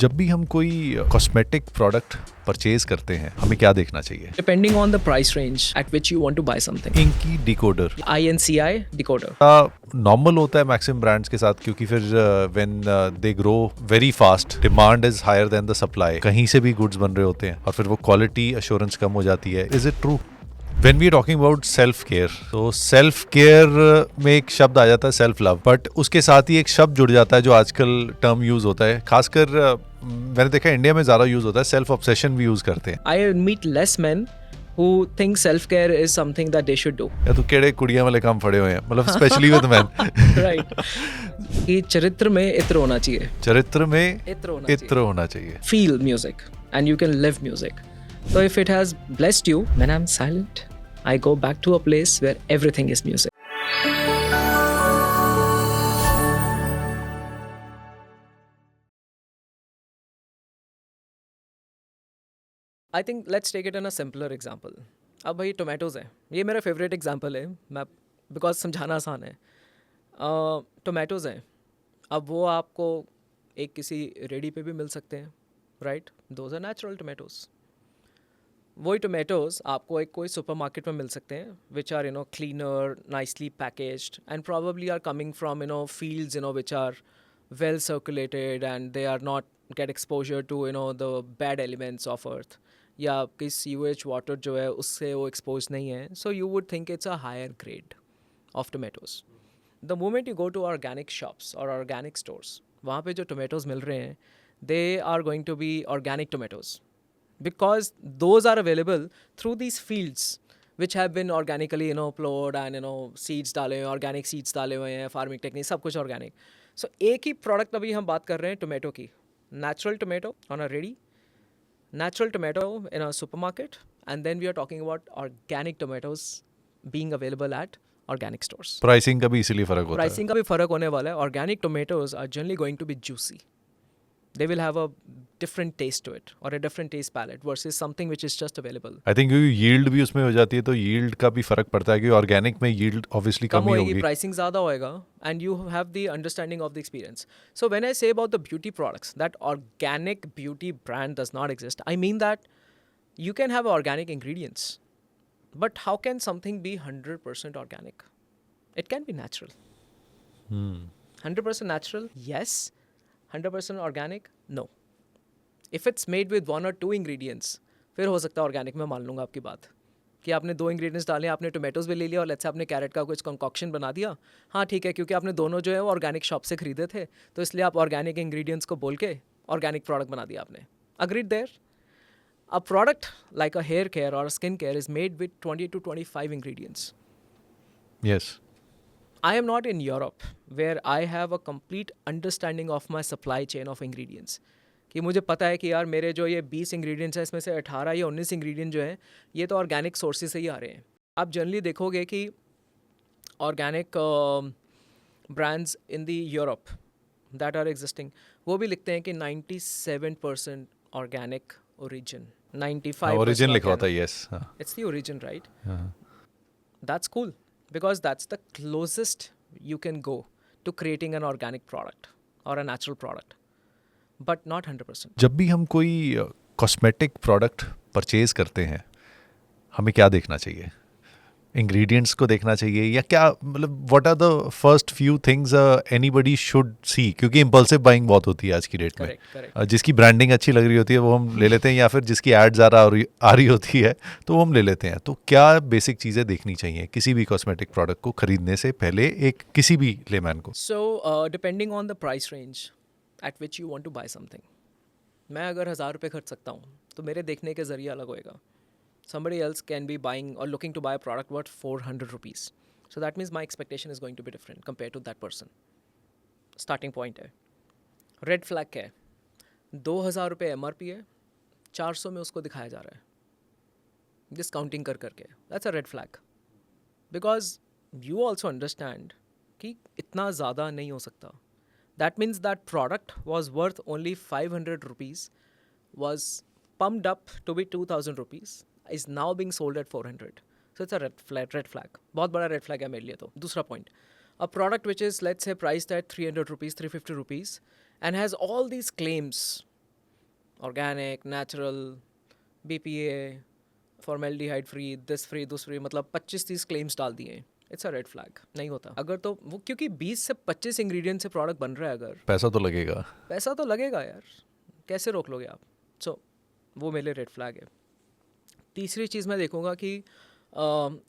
जब भी हम कोई कॉस्मेटिक प्रोडक्ट परचेज करते हैं हमें क्या देखना चाहिए? Depending on the price range at which you want to buy something. INCI decoder INCI decoder. Normal होता है मैक्सिमम ब्रांड्स के साथ, क्योंकि फिर when they grow very fast demand is higher than the supply, कहीं से भी गुड्स बन रहे होते हैं और फिर वो क्वालिटी अश्योरेंस कम हो जाती है. Is it true? When we are talking about self care, तो self care में एक शब्द आ जाता है self love, बट उसके साथ ही एक शब्द जुड़ जाता है जो आजकल टर्म यूज होता है, खासकर मैंने देखा इंडिया में ज्यादा यूज होता है, सेल्फ ऑब्सेशन भी यूज करते हैं. I meet less men who think self-care is something that they should do. या तो केड़े कुड़ियां वाले काम फड़े हुए हैं, मतलब स्पेशली विद मैन. Right. कि चरित्र में इत्र होना चाहिए. चरित्र में इत्र होना चाहिए. Feel music and you can live music. So if it has blessed you, when I'm silent, I go back to a place where everything is music. I think let's take it in a simpler example. अब भाई tomatoes हैं, ये मेरा favourite example है, मैं because समझाना आसान है. टोमेटोज़ हैं, अब वो आपको एक किसी रेडी पे भी मिल सकते हैं, right? Those are natural tomatoes. वही टोमेटोज़ आपको एक कोई सुपरमार्केट में मिल सकते हैं, which are cleaner, nicely packaged and probably are coming from fields which are well circulated and they are not get exposure to the bad elements of earth, या आपकी सीवेज वाटर जो है उससे वो एक्सपोज नहीं है. So you would think it's a higher grade of tomatoes. The moment you go to organic shops और organic stores, वहाँ पे जो टोमेटोज़ मिल रहे हैं they are going to be organic tomatoes, because those are available through these fields which have been organically plowed and seeds डाले हुए, organic seeds डाले हुए हैं, farming techniques सब कुछ organic. So एक ही product अभी हम बात कर रहे हैं टोमेटो की, natural tomato on a ready, natural tomato in a supermarket, and then we are talking about organic tomatoes being available at organic stores. Pricing का भी इसीलिए फर्क होता है. Pricing का भी फ़र्क होने वाला है. Organic tomatoes are generally going to be juicy. They will have a different taste to it or a different taste palette versus something which is just available. I think क्योंकि यील्ड भी उसमें हो जाती है, तो यील्ड का भी फर्क पड़ता है, क्योंकि ऑर्गेनिक में यील्ड ऑब्वियसली कम ही होगी, प्राइसिंग ज़्यादा होएगा and you have the understanding of the experience. So when I say about the beauty products, that organic beauty brand does not exist, I mean that you can have organic ingredients, but how can something be 100% organic? It can be natural. 100% natural, yes. 100% organic, no. If it's made with 1 or 2 ingredients, फिर हो सकता है organic. मैं मान लूँगा आपकी बात कि आपने 2 इंग्रेडिएंट्स डाले, आपने टोमेटोज़ भी ले लिया और लेट्स से आपने कैरेट का कुछ कंकॉक्शन बना दिया. हाँ ठीक है, क्योंकि आपने दोनों जो है वो ऑर्गेनिक शॉप से खरीदे थे, तो इसलिए आप ऑर्गेनिक इंग्रेडिएंट्स को बोल के ऑर्गेनिक प्रोडक्ट बना दिया आपने. Agreed there. A product like a hair care और skin care is made with 20 to 25 ingredients. Yes. I am not in Europe where I have a complete understanding of my supply chain of ingredients. कि मुझे पता है कि यार मेरे जो ये 20 इंग्रेडिएंट्स हैं इसमें से 18 या 19 इंग्रेडिएंट जो हैं ये तो ऑर्गेनिक सोर्सेज से ही आ रहे हैं. आप जनरली देखोगे कि organic brands in the Europe that are existing, वो भी लिखते हैं कि 97% ऑर्गेनिक ओरिजिन, 95% ओरिजिन लिखा होता है. Yes, it's the origin, right? That's cool, because that's the closest you can go to creating an organic product or a natural product, but not 100%. जब भी हम कोई कॉस्मेटिक प्रोडक्ट परचेज करते हैं हमें क्या देखना चाहिए? इंग्रेडिएंट्स को देखना चाहिए या क्या, मतलब what are the first few things anybody should see? क्योंकि इम्पल्सिव बाइंग बहुत होती है आज की डेट में. Correct. जिसकी ब्रांडिंग अच्छी लग रही होती है वो हम ले लेते हैं, या फिर जिसकी एड्स आ रही होती है तो वो हम ले लेते हैं. तो क्या बेसिक चीज़ें देखनी चाहिए किसी भी कॉस्मेटिक प्रोडक्ट को खरीदने से पहले, एक किसी भी लेमैन को? So depending on the price range at which you want to buy something, मैं अगर 1000 रुपये खर्च सकता हूँ तो मेरे देखने के ज़रिए अलग होएगा. Somebody else can be buying or looking to buy a product worth 400 rupees. So that means my expectation is going to be different compared to that person. Starting point है. Red flag क्या है? 2000 रुपये MRP है, 400 में उसको दिखाया जा रहा है डिस्काउंटिंग कर करके. That's a red flag. Because you also understand कि इतना ज़्यादा नहीं हो सकता. That means that product was worth only 500 rupees, was pumped up to be 2000 rupees, is now being sold at 400. So it's a red flag. बहुत बड़ा red flag है मेरे लिए. तो दूसरा point, a product which is let's say priced at 300 rupees, 350 rupees and has all these claims organic, natural, BPA, formaldehyde free, this free, मतलब 25-30 claims डाल दिए। It's a red flag. नहीं होता अगर तो वो, क्योंकि 20 से 25 इंग्रेडिएंट से प्रोडक्ट बन रहा है, अगर पैसा तो लगेगा। पैसा तो लगेगा यार, कैसे रोक लोगे आप? सो वो मेरे लिए रेड फ्लैग है। तीसरी चीज़ मैं देखूंगा कि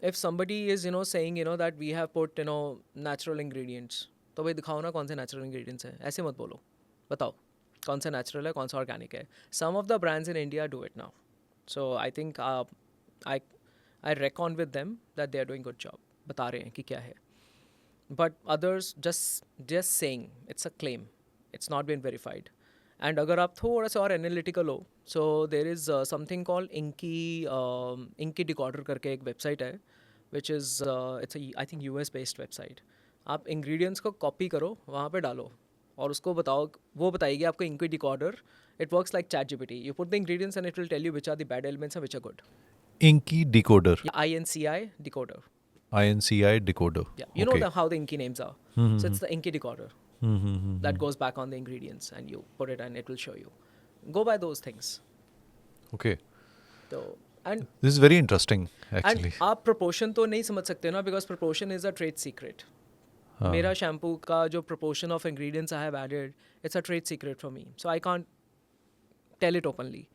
if somebody is saying that we have put natural ingredients, तो भाई दिखाओ ना कौन से नेचुरल इंग्रेडिएंट्स हैं। ऐसे मत बोलो, बताओ कौन सा नेचुरल है, कौन सा ऑर्गेनिक है। Some of the brands in India do it now, so I think I I reckon with them that they are doing good job, बता रहे हैं कि क्या है। But others just saying, it's a claim, it's not been verified. And अगर आप थोड़ा सा और एनालिटिकल हो, so there is something called INCI decoder करके एक वेबसाइट है, which is it's I think US based website. आप इंग्रेडिएंट्स को कॉपी करो, वहाँ पे डालो और उसको बताओ, वो बताएगी आपको INCI decoder. It works like ChatGPT, you put the ingredients and it will tell you which are the bad elements and which are good. INCI decoder, INCI decoder. INCI decoder. Yeah, you know okay. how the Inky names are. So it's the Inky decoder that goes back on the ingredients, and you put it and it will show you. Go by those things. Okay, So and this is very interesting and actually. आप proportion तो नहीं समझ सकते ना, because proportion is a trade secret. मेरा shampoo का जो proportion of ingredients I have added, it's a trade secret for me. So I can't tell it openly.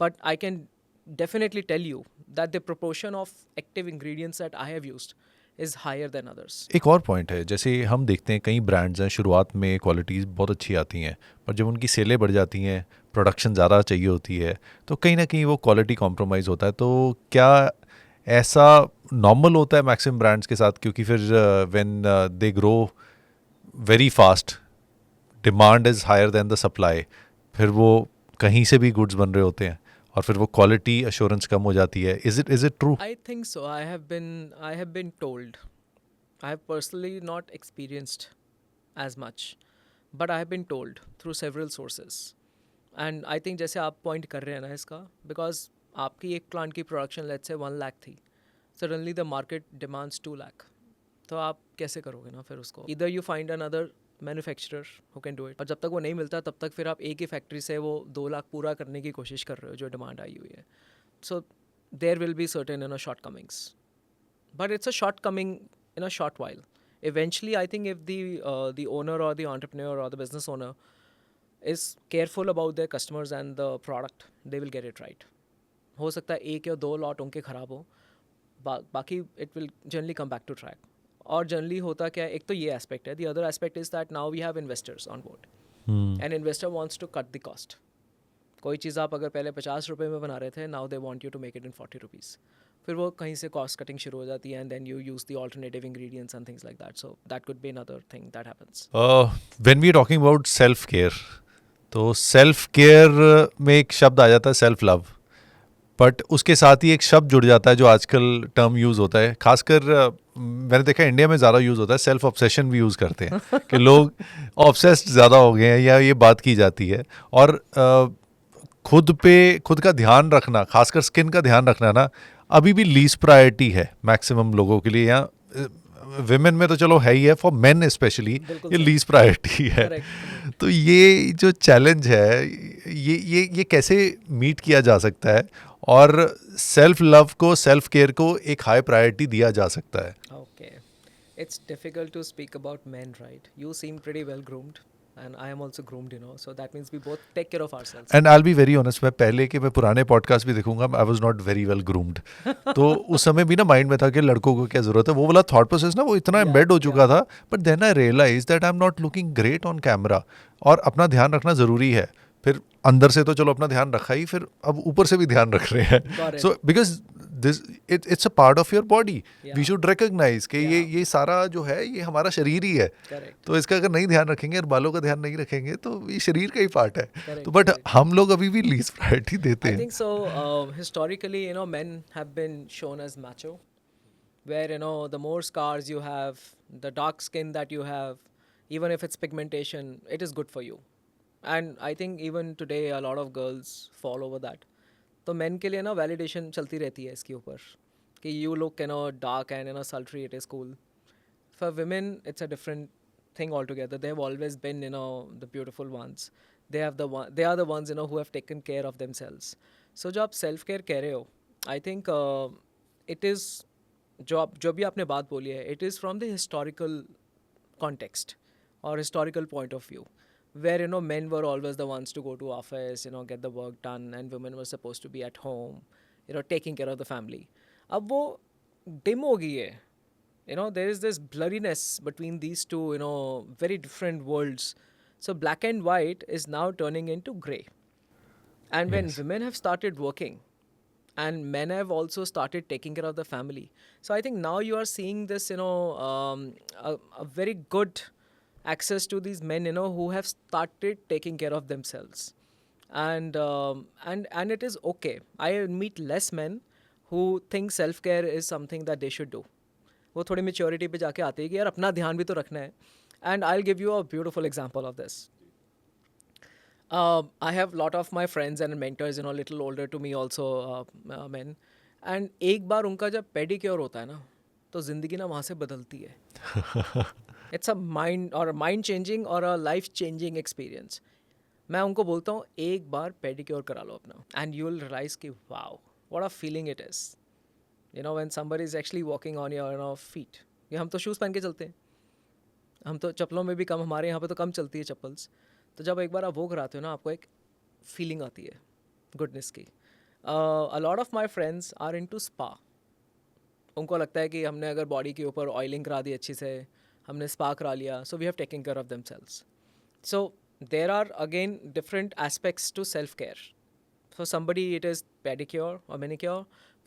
But I can definitely tell you that the proportion of active ingredients that I have used is higher than others. एक और point है, जैसे हम देखते हैं कई brands हैं शुरुआत में क्वालिटीज़ बहुत अच्छी आती हैं, पर जब उनकी सेलें बढ़ जाती हैं, प्रोडक्शन ज़्यादा चाहिए होती है, तो कहीं ना कहीं वो क्वालिटी कॉम्प्रोमाइज़ होता है। तो क्या ऐसा नॉर्मल होता है मैक्सिमम ब्रांड्स के साथ? क्योंकि फिर when they grow very fast, demand is higher than the supply, फिर वो कहीं से भी गुड्स बन रहे होते हैं और फिर वो क्वालिटी अश्योरेंस कम हो जाती है। Is it true? I think so. I have been told. I have personally not experienced as much, but I have been told through several sources. And I think जैसे आप point कर रहे हैं ना इसका, because आपकी एक plant की production let's say 1 lakh थी, suddenly the market demands 2 lakh, तो आप कैसे करोगे ना फिर उसको? Either you find another manufacturer who can do it, और जब तक वो नहीं मिलता तब तक फिर आप एक ही फैक्ट्री से वो 2 लाख पूरा करने की कोशिश कर रहे हो जो डिमांड आई हुई है। So there will be certain shortcomings, but it's a shortcoming in a short while. Eventually I think if the owner or the entrepreneur or the business owner is careful about their customers and the product, they will get it right. हो सकता है एक या दो lot उनके ख़राब हो, बाकी it will generally come back to track. और जनरली होता क्या है, एक तो ये एस्पेक्ट है, the other aspect is that now we have investors on board, and investor wants to cut the cost. कोई चीज़ आप अगर पहले 50 रुपये में बना रहे थे, now they want you to make it in 40 rupees, फिर वो कहीं से कॉस्ट कटिंग शुरू हो जाती है, and then you use the alternative ingredients and things like that. So that could be another thing that happens. When we are talking about self care, तो self care में एक शब्द आ जाता है सेल्फ लव, बट उसके साथ ही एक शब्द जुड़ जाता है जो आजकल टर्म यूज़ होता है, खासकर मैंने देखा है इंडिया में ज़्यादा यूज़ होता है, सेल्फ ऑब्सेशन भी यूज़ करते हैं कि लोग ऑब्सेस्ड ज़्यादा हो गए हैं, या ये बात की जाती है। और खुद का ध्यान रखना, खासकर स्किन का ध्यान रखना ना, अभी भी लीस्ट प्रायोरिटी है मैक्सिमम लोगों के लिए। या विमेन में तो चलो है ही है, फॉर मेन स्पेशली ये लीस्ट प्रायोरिटी है। तो ये जो चैलेंज है, ये कैसे मीट किया जा सकता है और सेल्फ लव को, सेल्फ केयर को एक हाई प्रायोरिटी दिया जा सकता है? Okay, it's difficult to speak about men, right? You seem pretty well groomed, and I am also groomed, so that means we both take care of ourselves. And I will be very honest, मैं पहले के मैं पुराने podcast भी देखूंगा, I was not very well groomed. तो उस समय भी ना माइंड में था कि लड़कों को क्या जरूरत है, वो वाला थॉट प्रोसेस ना वो इतना एम्बेड हो चुका था। But then I realise that I am not looking great on camera, और अपना ध्यान रखना ज़रूरी है। फिर अंदर से तो चलो अपना ध्यान रखा ही, फिर अब ऊपर से भी ध्यान रख रहे हैं। So because this it's a part of your body, we should recognise कि ये सारा जो है ये हमारा शरीर ही है। तो इसका अगर नहीं ध्यान रखेंगे और बालों का ध्यान नहीं रखेंगे तो ये शरीर का ही पार्ट है। तो बट हम लोग अभी भी लीस्ट प्रायोरिटी देते हैं। I think so. Historically, men have been shown as macho, where the more scars you have, the dark skin that you have, even if it's pigmentation, it is good for you. And I think even today a lot of girls fall over that. तो men के लिए validation चलती रहती है इसके ऊपर कि you look dark and sultry, it is cool. For women it's a different thing altogether. They have always been the beautiful ones. they are the ones, you know, who have taken care of themselves. So जो आप self care कह रहे हो, I think it is, जो भी आपने बात बोली है, it is from the historical context or historical point of view, where, you know, men were always the ones to go to office, you know, get the work done, and women were supposed to be at home, you know, taking care of the family. अब वो dim हो गई है. You know, there is this blurriness between these two, you know, very different worlds. So black and white is now turning into gray. And when Yes. women have started working and men have also started taking care of the family, so I think now you are seeing this, you know, a very good access to these men, you know, who have started taking care of themselves. And it is okay. I meet less men who think self care is something that they should do. वो थोड़ी maturity पे जाके आते हैं कि यार अपना ध्यान भी तो रखना है. And I will give you a beautiful example of this. I have lot of my friends and mentors, you know, little older to me also, men. And एक बार उनका जब पेडिक्योर होता है ना, तो ज़िंदगी ना वहाँ से बदलती है. इट्स अ माइंड चेंजिंग और अ लाइफ चेंजिंग एक्सपीरियंस. मैं उनको बोलता हूँ एक बार पेडिक्योर करा लो अपना, एंड यू विल रियलाइज कि wow what a feeling it is. You know, when somebody is actually walking on your, you know, feet. ये हम तो शूज़ पहन के चलते हैं, हम तो चप्पलों में भी कम, हमारे यहाँ पे तो कम चलती है चप्पल्स. तो जब एक बार आप वो कराते हो ना, आपको एक फीलिंग आती है गुडनेस की. A lot of my friends are into spa. उनको लगता है कि हमने अगर बॉडी के ऊपर ऑयलिंग करा दी अच्छी से, हमने स्पा करा लिया, so we have taking care of themselves. So there are again different aspects to self care. For somebody, it is pedicure or manicure.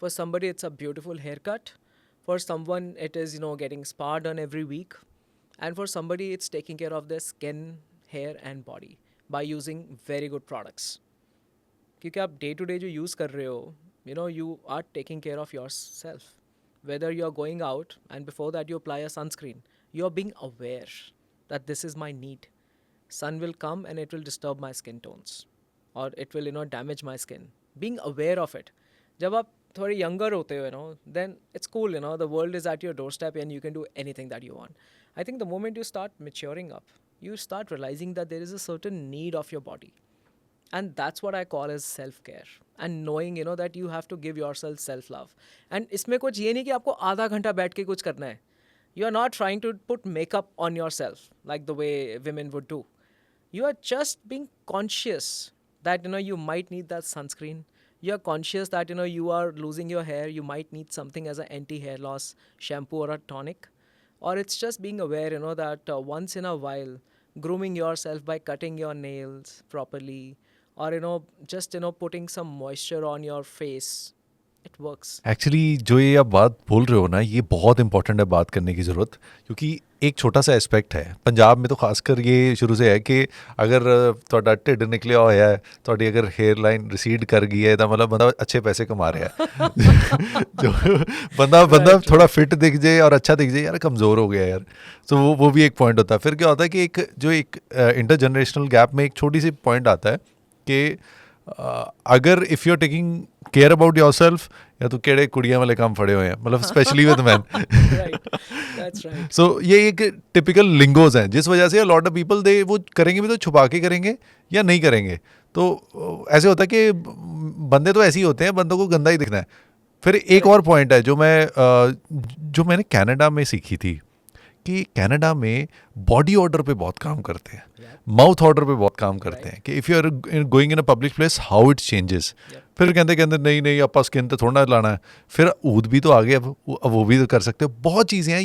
For somebody, it's a beautiful haircut. For someone, it is, you know, getting spa done every week. And for somebody, it's taking care of their skin, hair, and body by using very good products. क्योंकि आप day to day जो use कर रहे हो, you know, you are taking care of yourself. Whether you are going out and before that you apply a sunscreen, you are being aware that this is my need. Sun will come and it will disturb my skin tones. Or it will, you know, damage my skin. Being aware of it. जब आप थोड़े younger होते हो, you know, then it's cool, you know, the world is at your doorstep and you can do anything that you want. I think the moment you start maturing up, you start realizing that there is a certain need of your body. And that's what I call as self-care. And knowing, you know, that you have to give yourself self-love. And इसमें कुछ ये नहीं कि आपको आधा घंटा बैठ के कुछ करना है. You are not trying to put makeup on yourself like the way women would do. You are just being conscious that, you know, you might need that sunscreen. You are conscious that, you know, you are losing your hair. You might need something as an anti-hair loss shampoo or a tonic. Or it's just being aware, you know, that once in a while, grooming yourself by cutting your nails properly, or, you know, just, you know, putting some moisture on your face, it works. Actually जो ये आप बात बोल रहे हो ना, ये बहुत इंपॉर्टेंट है बात करने की ज़रूरत. क्योंकि एक छोटा सा एस्पेक्ट है पंजाब में तो खासकर ये शुरू से है कि अगर ਤੁਹਾਡਾ ਢਿੱਡ ਨਿਕਲਿਆ ਹੋਇਆ ਹੈ, ਤੁਹਾਡੀ ਅਗਰ हेयर लाइन रिसीड कर गई है, तो मतलब बंदा अच्छे पैसे कमा रहा है. जो बंदा थोड़ा फिट दिख जाए और अच्छा दिख जाए, यार कमज़ोर हो गया यार. तो वो भी एक पॉइंट होता है. फिर क्या होता है कि एक इंटरजनरेशनल गैप में एक छोटी सी पॉइंट आता है कि अगर if you are taking care about yourself, या तो केड़े कुड़ियाँ वाले काम फड़े हुए हैं, मतलब specially with man. That's right. सो ये एक टिपिकल लिंगोज हैं जिस वजह से लॉट ऑफ पीपल दे वो करेंगे भी तो छुपा के करेंगे या नहीं करेंगे. तो ऐसे होता है कि बंदे तो ऐसे ही होते हैं, बंदों को गंदा ही दिखना है. फिर एक और पॉइंट है जो मैंने कनाडा में सीखी थी कि कनाडा में बॉडी ऑर्डर पे बहुत काम करते हैं, माउथ ऑर्डर पे बहुत काम करते हैं कि if you are going in a public place how it changes. फिर कहते नहीं आपा स्किन तो थोड़ा लाना है. फिर ऊद भी तो आ गया, अब वो भी तो कर सकते हो. बहुत चीज़ें हैं.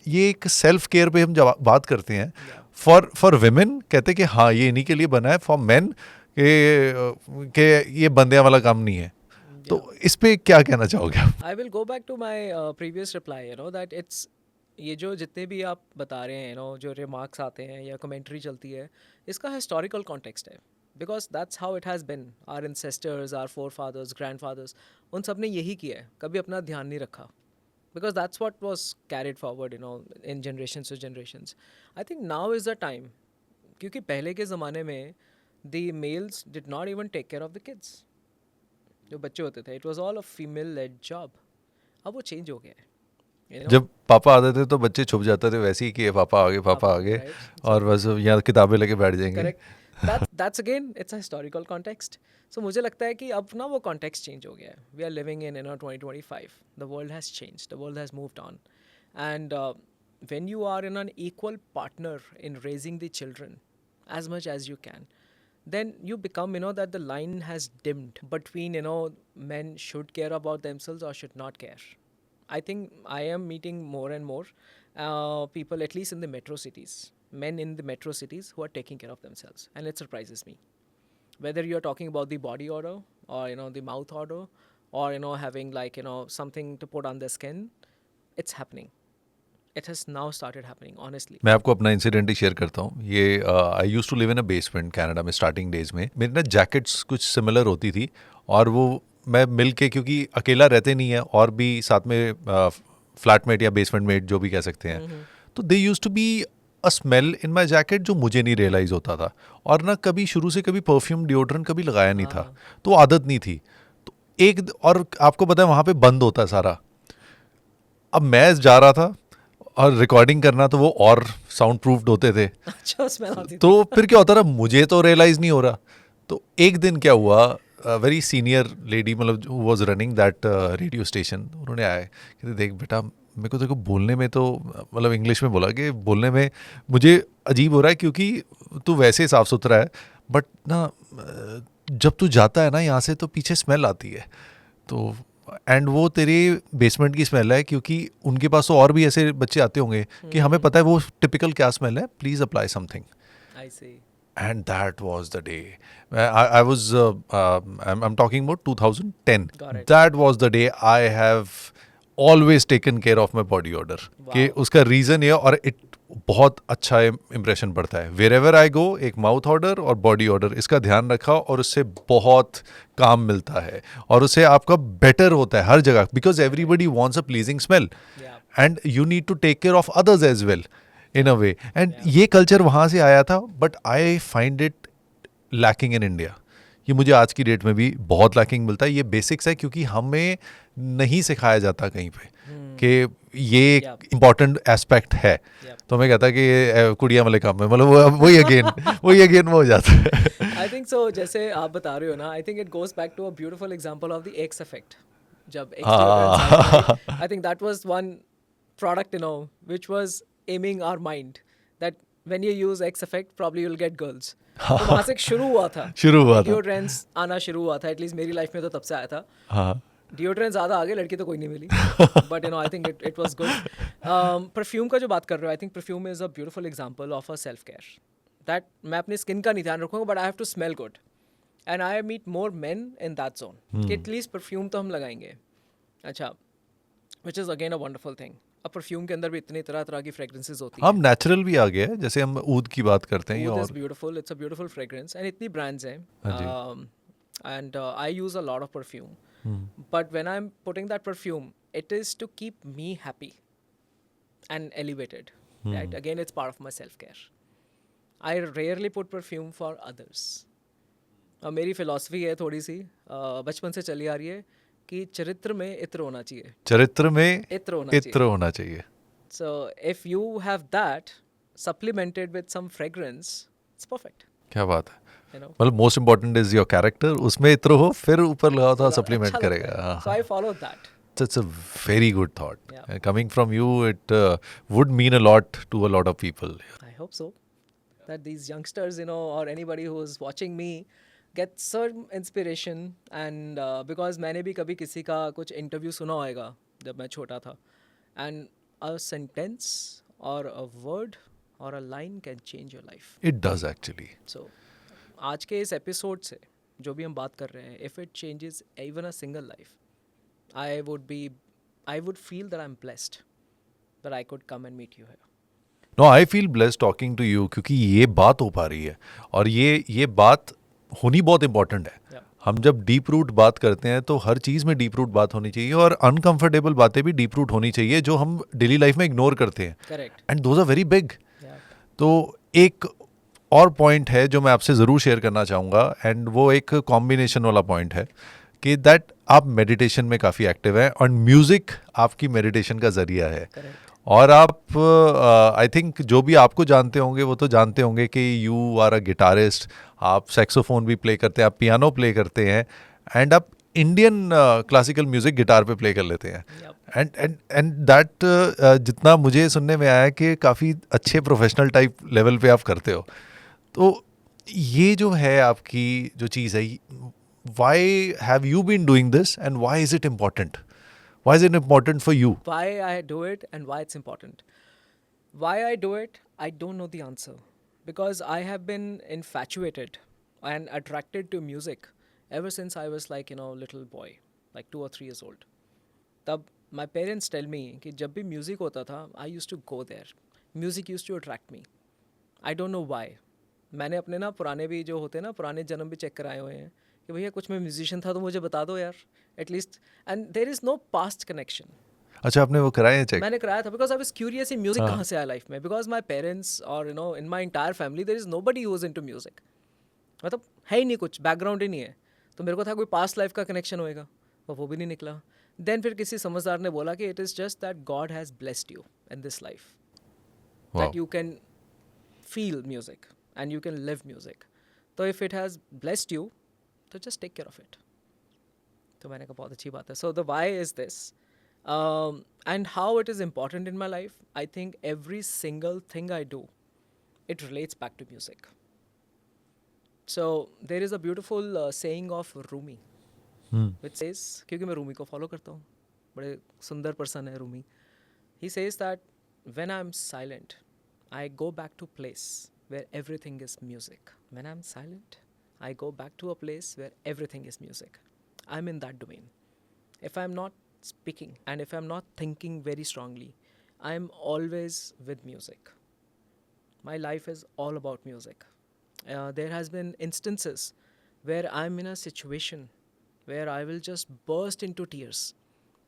ये एक सेल्फ केयर पे हम बात करते हैं. फॉर वेमेन कहते हैं कि हाँ ये इन्हीं के लिए बना है. फॉर मैन के ये बंदियां वाला काम नहीं है. तो इस पे क्या कहना चाहोगे आप? I will go back to my previous reply, you know, that it's ये जो जितने भी आप बता रहे हैं, you know, जो रिमार्क्स आते हैं या कमेंट्री चलती है, इसका हिस्टोरिकल कॉन्टेक्स्ट है. Because that's how it has been. Our ancestors, our forefathers, grandfathers, उन सब ने यही किया है, कभी अपना ध्यान नहीं रखा. Because that's what was carried forward, you know, in generations to generations. I think now is the time, क्योंकि पहले के ज़माने में the males did not even take care of the kids. जो बच्चे होते थे, it was all a female led job. अब वो चेंज हो गया है. you know? जब पापा आते थे तो बच्चे छुप जाते थे वैसे ही कि पापा पापा आ गए right? और बस यहाँ किताबें लेके बैठ जाएंगे. Correct that's again it's a historical context. So मुझे लगता है कि अब ना वो कॉन्टेक्स्ट चेंज हो गया है. We are living in 2025. The world has changed, the world has moved on, and when you are in an equal partner in raising the children as much as you can, then you become, that the line has dimmed between, men should care about themselves or should not care. I think I am meeting more and more people, at least in the metro cities, men in the metro cities who are taking care of themselves, and it surprises me. Whether you're talking about the body odor or, the mouth odor, or, having like, something to put on the skin, it's happening. It has now started happening, honestly. मैं आपको अपना incident ही share करता हूँ. ये I used to live in a basement Canada में starting days में. मेरी ना जैकेट्स कुछ सिमिलर होती थी और वो मैं मिल के, क्योंकि अकेला रहते नहीं है और भी साथ में फ्लैटमेट या बेसमेंट मेट जो भी कह सकते हैं, तो there used to be a smell in my jacket जो मुझे नहीं रियलाइज होता था. और ना कभी शुरू से कभी परफ्यूम डिओड्रेंट कभी लगाया नहीं था, तो आदत नहीं थी. तो एक, और आपको पता है वहाँ पे बंद होता है सारा. अब मैं जा रहा था और रिकॉर्डिंग करना, तो वो और साउंड प्रूफ्ड होते थे. अच्छा, स्मेल आती थी. तो फिर क्या होता रहा, मुझे तो रियलाइज नहीं हो रहा. तो एक दिन क्या हुआ, वेरी सीनियर लेडी, मतलब who was running that radio station, उन्होंने आए कहते देख बेटा, मेरे को देखो बोलने में तो, मतलब इंग्लिश में बोला कि बोलने में मुझे अजीब हो रहा है क्योंकि तू वैसे साफ सुथरा है, बट ना जब तू जाता है ना यहाँ से तो पीछे स्मेल आती है. तो एंड वो तेरे बेसमेंट की स्मेल है, क्योंकि उनके पास तो और भी ऐसे बच्चे आते होंगे कि हमें पता है वो टिपिकल क्या स्मेल है, please apply something. I see. And that was the day. I was, I'm talking about 2010. Got it. That was the day I have always taken care of my body odor. कि उसका reason ये, और it बहुत अच्छा impression पड़ता है. Wherever I go, एक mouth order और बॉडी ऑर्डर, इसका ध्यान रखा और उससे बहुत काम मिलता है और उससे आपका बेटर होता है हर जगह, because everybody wants a pleasing smell and you need to take care of others as well in a way. And ये कल्चर वहाँ से आया था, but I find it lacking in India. ये मुझे आज की डेट में भी बहुत लैकिंग मिलता है. ये बेसिक्स है, क्योंकि हमें नहीं सिखाया जाता कहीं पे कि ये इम्पॉर्टेंट एस्पेक्ट है. तो मैं कहता कि ये कुड़िया वाले काम में, मतलब वही अगेन वो हो जाता है. I think so. जैसे आप बता रहे हो ना, I think it goes back to a beautiful example of the Axe effect. जब I think that was one product, which was aiming our mind that when you use X effect probably you'll get girls. तो वहाँ से शुरू हुआ था. Deodorants आना शुरू हुआ था, एटलीस्ट मेरी लाइफ में तो तब से आया था. डिओड्रेंट ज़्यादा आगे, लड़की तो कोई नहीं मिली, but I think it was good. Perfume का जो बात कर रहे हो, I think perfume is a beautiful example of a self care. That मैं अपनी स्किन का नहीं ध्यान रखूँगा, but I have to smell good, and I meet more men in that zone कि एटलीस्ट परफ्यूम तो हम लगाएंगे. अच्छा, which is again a wonderful thing. अब परफ्यूम के अंदर भी इतनी तरह तरह की फ्रेग्रेंसेस होती हैं. हम नेचुरल भी आ गया है, जैसे हम ऊद की बात करते हैं. ऊद is beautiful, it's a beautiful fragrance, and इतनी ब्रांड्स हैं. And I use a lot of perfume, but when I am putting that perfume, it is to keep me happy and elevated. Right, again it's part of my self care. I rarely put perfume for others. मेरी philosophy है थोड़ी सी, बचपन से चली आ रही है कि चरित्र में इत्र होना चाहिए. चरित्र में इत्र होना चाहिए. So if you have that supplemented with some fragrance, it's perfect. क्या बात है. मतलब most important is your character, उसमें इत्र हो, फिर ऊपर लगाओ तो सप्लीमेंट करेगा. So I follow that. It's a very good thought. Coming from you, it would mean a lot to a lot of people. I hope so. That these youngsters, or anybody who is watching me, get some inspiration. And because मैंने भी कभी किसी का कुछ interview सुना होगा जब मैं छोटा था, and a sentence or a word or a line can change your life. It does actually. So आज के इस एपिसोड से जो भी हम बात कर रहे हैं, if it changes even a single life, I would feel that I'm blessed that I could come and meet you here. No, I feel blessed talking to you, क्योंकि ये बात हो पा रही है और ये बात होनी बहुत इम्पोर्टेंट है. हम जब डीप रूट बात करते हैं तो हर चीज़ में डीप रूट बात होनी चाहिए, और अनकंफर्टेबल बातें भी डीप रूट होनी चाहिए जो हम डेली लाइफ में इग्नोर करते हैं. Correct. And those are very big. तो एक और पॉइंट है जो मैं आपसे ज़रूर शेयर करना चाहूँगा, एंड वो एक कॉम्बिनेशन वाला पॉइंट है कि दैट आप मेडिटेशन में काफ़ी एक्टिव हैं और म्यूज़िक आपकी मेडिटेशन का ज़रिया है। करेक्ट। और आप आई थिंक जो भी आपको जानते होंगे वो तो जानते होंगे कि यू आर अ गिटारिस्ट, आप सैक्सोफोन भी प्ले करते हैं, आप पियानो प्ले करते हैं, एंड आप इंडियन क्लासिकल म्यूज़िक गिटार पे प्ले कर लेते हैं। Yep. एंड दैट जितना मुझे सुनने में आया है कि काफ़ी अच्छे प्रोफेशनल टाइप लेवल पे आप करते हो। तो ये जो है आपकी जो चीज़ है, why have you been doing this and why is it important? Why is it important for you? Why I do it and why it's important. Why I do it, I don't know the answer. Because I have been infatuated and attracted to music ever since I was like, little boy, like 2 or 3 years old. तब my parents tell me कि जब भी music होता था, I used to go there. Music used to attract me. I don't know why. मैंने अपने ना पुराने भी जो होते हैं ना, पुराने जन्म भी चेक कराए हुए हैं कि भैया कुछ मैं म्यूजिशियन था तो मुझे बता दो यार at least, and there is no past connection. अच्छा, आपने वो कराए हैं चेक? मैंने कराया था बिकॉज आई वाज क्यूरियस ये म्यूजिक हाँ। कहाँ से आया लाइफ में, बिकॉज माई पेरेंट्स और in my entire family there is nobody who is into music. मतलब है ही नहीं, कुछ बैकग्राउंड ही नहीं है. तो मेरे को था कोई पास्ट लाइफ का कनेक्शन होएगा, पर वो भी नहीं निकला. देन फिर किसी समझदार ने बोला कि it is just that God has blessed you in this life Wow. that you can feel music and you can live music. तो if it has blessed you, तो just take care of it. तो मैंने कहा बहुत अच्छी बात है. So the why is this, and how it is important in my life. I think every single thing I do, it relates back to music. So there is a beautiful saying of Rumi, which says, क्योंकि मैं रूमी को follow करता हूँ, बड़े सुंदर person है Rumi. He says that when I'm silent, I go back to place where everything is music. When I'm silent, I go back to a place where everything is music. I'm in that domain. If I'm not speaking and if I'm not thinking very strongly, I'm always with music. My life is all about music. There has been instances where I'm in a situation where I will just burst into tears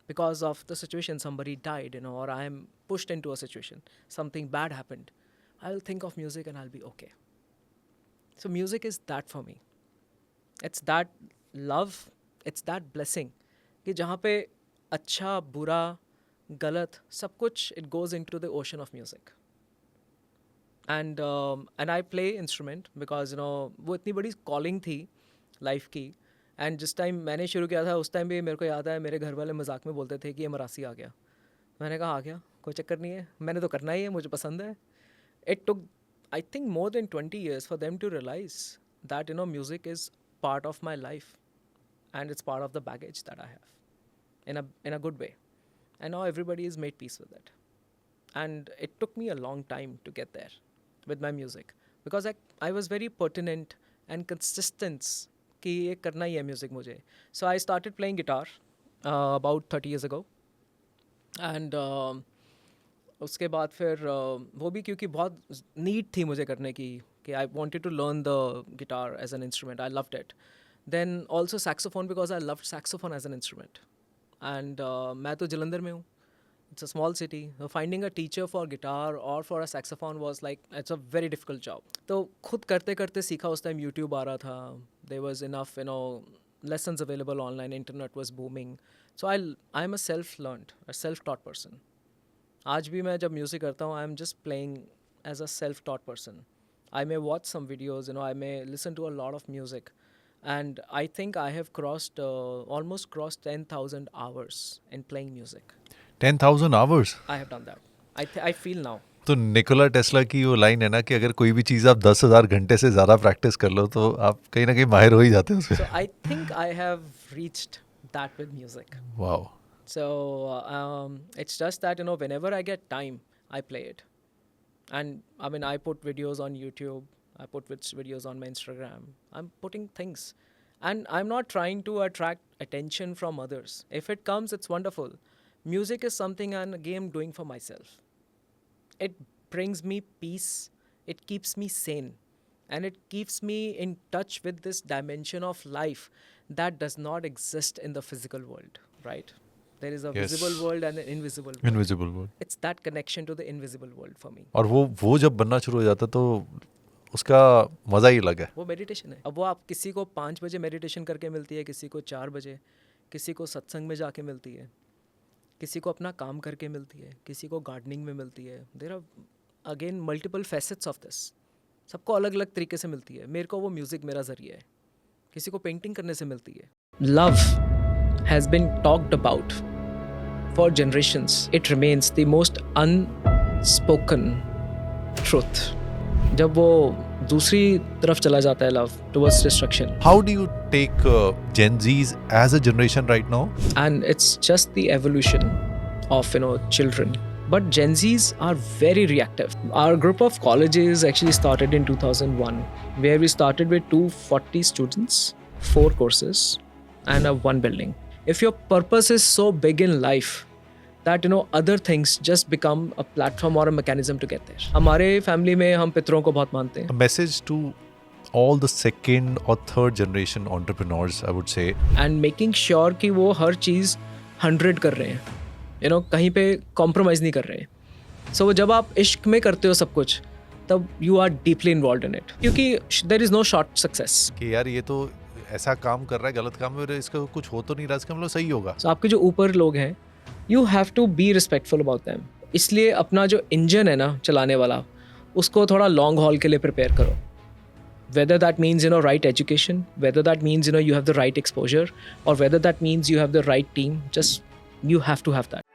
because of the situation. Somebody died, or I'm pushed into a situation, something bad happened. I'll think of music and I'll be okay. So music is that for me. It's that love, it's that blessing कि जहाँ पे अच्छा बुरा गलत सब कुछ, it goes into the ocean of music. And I play instrument because वो इतनी बड़ी calling थी लाइफ की. एंड जिस टाइम मैंने शुरू किया था उस टाइम भी मेरे को याद है मेरे घर वाले मजाक में बोलते थे कि ये मरासी आ गया. मैंने कहा आ गया, कोई चक्कर नहीं है, मैंने तो करना ही है, मुझे पसंद है. It took, I think, more than 20 years for them to realize that music is part of my life and it's part of the baggage that I have in a good way. And now everybody is made peace with it. And it took me a long time to get there with my music because I was very pertinent and consistent कि ये करना ही है music मुझे. So I started playing guitar about 30 years ago. And उसके बाद फिर वो भी क्योंकि बहुत नीड थी मुझे करने की कि I wanted to learn the guitar as an instrument. I loved it. Then also saxophone because I loved saxophone as an instrument. And मैं तो जलंधर में हूँ. It's a small city. So finding a teacher for guitar or for a saxophone was like, it's a very difficult job. तो खुद करते करते सीखा. उस टाइम YouTube आ रहा था. There was enough, lessons available online. Internet was booming. So I'm a self-learned, a self-taught person. आज भी मैं जब म्यूज़िक करता हूँ, I'm just playing as a self-taught person. I may watch some videos, I may listen to a lot of music. And I think I have almost crossed 10,000 hours in playing music. 10,000 hours? I have done that. I feel now. तो Nikola Tesla की वो line है ना कि अगर कोई भी चीज़ आप 10,000 घंटे से ज़्यादा प्रैक्टिस कर लो तो आप कहीं ना कहीं माहिर हो ही जाते हो उसमें. So I think I have reached that with music. Wow. So it's just that, whenever I get time, I play it. And I mean, I put videos on YouTube. I put videos on my Instagram. I'm putting things. And I'm not trying to attract attention from others. If it comes, it's wonderful. Music is something I'm doing for myself. It brings me peace. It keeps me sane. And it keeps me in touch with this dimension of life that does not exist in the physical world, right? There is a Yes. visible world and an invisible world. Invisible world. It's that connection to the invisible world for me. और वो जब बनना शुरू हो जाता तो उसका मज़ा ही अलग है. वो मेडिटेशन है. अब वो आप किसी को 5 बजे मेडिटेशन करके मिलती है, किसी को 4 बजे, किसी को सत्संग में जाके मिलती है, किसी को अपना काम करके मिलती है, किसी को गार्डनिंग में मिलती है. There are again multiple facets of this. सबको अलग अलग तरीके से मिलती है. मेरे को वो म्यूज़िक मेरा ज़रिया है, किसी को पेंटिंग करने से मिलती है. Love has been talked about for generations. It remains the most unspoken truth. जब वो दूसरी तरफ चला जाता है love towards destruction. How do you take Gen Zs as a generation right now? And it's just the evolution of children, but Gen Zs are very reactive. Our group of colleges actually started in 2001, where we started with 240 students, 4 courses and one building. If your purpose is so big in life that other things just become a platform or a mechanism to get there. हमारे family में हम पितरों को बहुत मानते हैं. A message to all the second or third generation entrepreneurs, I would say. And making sure कि वो हर चीज़ 100 कर रहे हैं, कहीं पे कॉम्प्रोमाइज़ नहीं कर रहे हैं. So जब आप इश्क में करते हो सब कुछ, तब you are deeply involved in it, क्योंकि there is no short success. कि यार ये तो ऐसा काम कर रहा है, गलत काम है, इसका कुछ हो तो नहीं रहा, इसका मतलब सही होगा. So आपके जो ऊपर लोग हैं, you have to be respectful about them. इसलिए अपना जो इंजन है ना चलाने वाला, उसको थोड़ा लॉन्ग हॉल के लिए प्रिपेयर करो. Whether that means right education, whether that means you have the right exposure, or whether that means you have the right team, just you have to have that.